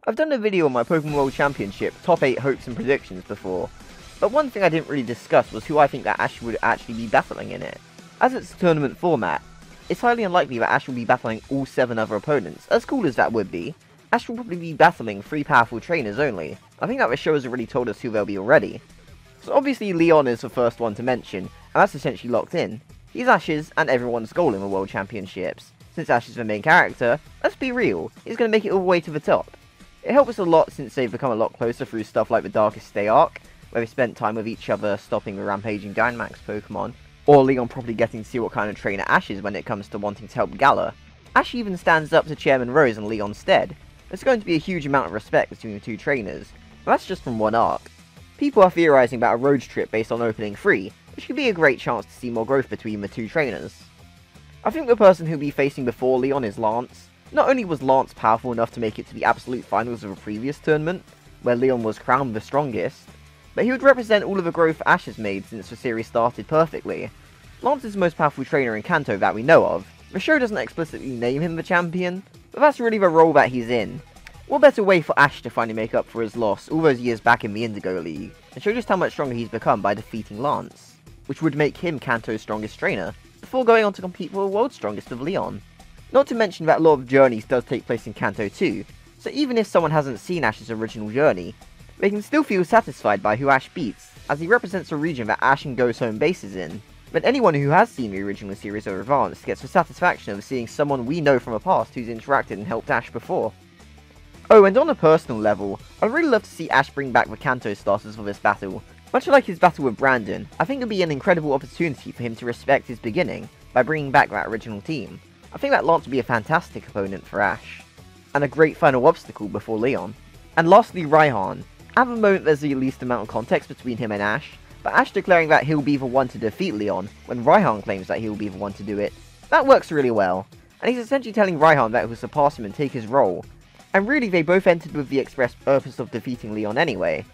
I've done a video on my Pokemon World Championship top 8 hopes and predictions before, but one thing I didn't really discuss was who I think that Ash would actually be battling in it. As it's a tournament format, it's highly unlikely that Ash will be battling all 7 other opponents. As cool as that would be, Ash will probably be battling 3 powerful trainers only. I think that the show has already told us who they'll be already. So obviously Leon is the first one to mention, and that's essentially locked in. He's Ash's and everyone's goal in the World Championships. Since Ash is the main character, let's be real, he's going to make it all the way to the top. It helped us a lot since they've become a lot closer through stuff like the Darkest Day arc, where they spent time with each other stopping the rampaging Dynamax Pokemon, or Leon probably getting to see what kind of trainer Ash is when it comes to wanting to help Galar. Ash even stands up to Chairman Rose in Leon's stead. There's going to be a huge amount of respect between the two trainers, but that's just from one arc. People are theorising about a road trip based on opening 3, which could be a great chance to see more growth between the two trainers. I think the person who'll be facing before Leon is Lance. Not only was Lance powerful enough to make it to the absolute finals of a previous tournament, where Leon was crowned the strongest, but he would represent all of the growth Ash has made since the series started perfectly. Lance is the most powerful trainer in Kanto that we know of. The show doesn't explicitly name him the champion, but that's really the role that he's in. What better way for Ash to finally make up for his loss all those years back in the Indigo League, and show just how much stronger he's become by defeating Lance, which would make him Kanto's strongest trainer, before going on to compete for the world's strongest with Leon. Not to mention that a lot of journeys does take place in Kanto too, so even if someone hasn't seen Ash's original journey, they can still feel satisfied by who Ash beats, as he represents a region that Ash and Go's home base is in. But anyone who has seen the original series or advanced gets the satisfaction of seeing someone we know from the past who's interacted and helped Ash before. Oh, and on a personal level, I'd really love to see Ash bring back the Kanto starters for this battle. Much like his battle with Brandon, I think it would be an incredible opportunity for him to respect his beginning by bringing back that original team. I think that Lance would be a fantastic opponent for Ash, and a great final obstacle before Leon. And lastly, Raihan. At the moment there's the least amount of context between him and Ash, but Ash declaring that he'll be the one to defeat Leon, when Raihan claims that he'll be the one to do it, that works really well. And he's essentially telling Raihan that he'll surpass him and take his role. And really they both entered with the express purpose of defeating Leon anyway.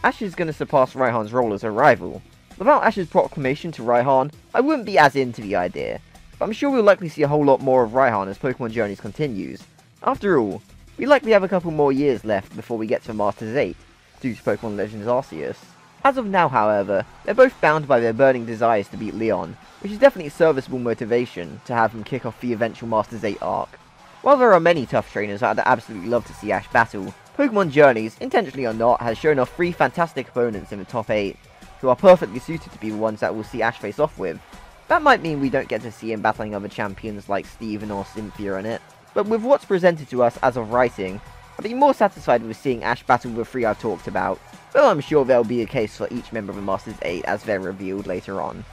Ash is going to surpass Raihan's role as a rival. Without Ash's proclamation to Raihan, I wouldn't be as into the idea, but I'm sure we'll likely see a whole lot more of Raihan as Pokemon Journeys continues. After all, we likely have a couple more years left before we get to Masters 8, due to Pokemon Legends Arceus. As of now, however, they're both bound by their burning desires to beat Leon, which is definitely a serviceable motivation to have him kick off the eventual Masters 8 arc. While there are many tough trainers that I'd absolutely love to see Ash battle, Pokemon Journeys, intentionally or not, has shown off 3 fantastic opponents in the top 8, who are perfectly suited to be the ones that we'll see Ash face off with. That might mean we don't get to see him battling other champions like Steven or Cynthia in it, but with what's presented to us as of writing, I'd be more satisfied with seeing Ash battle the 3 I've talked about, though I'm sure there'll be a case for each member of the Masters 8 as they're revealed later on.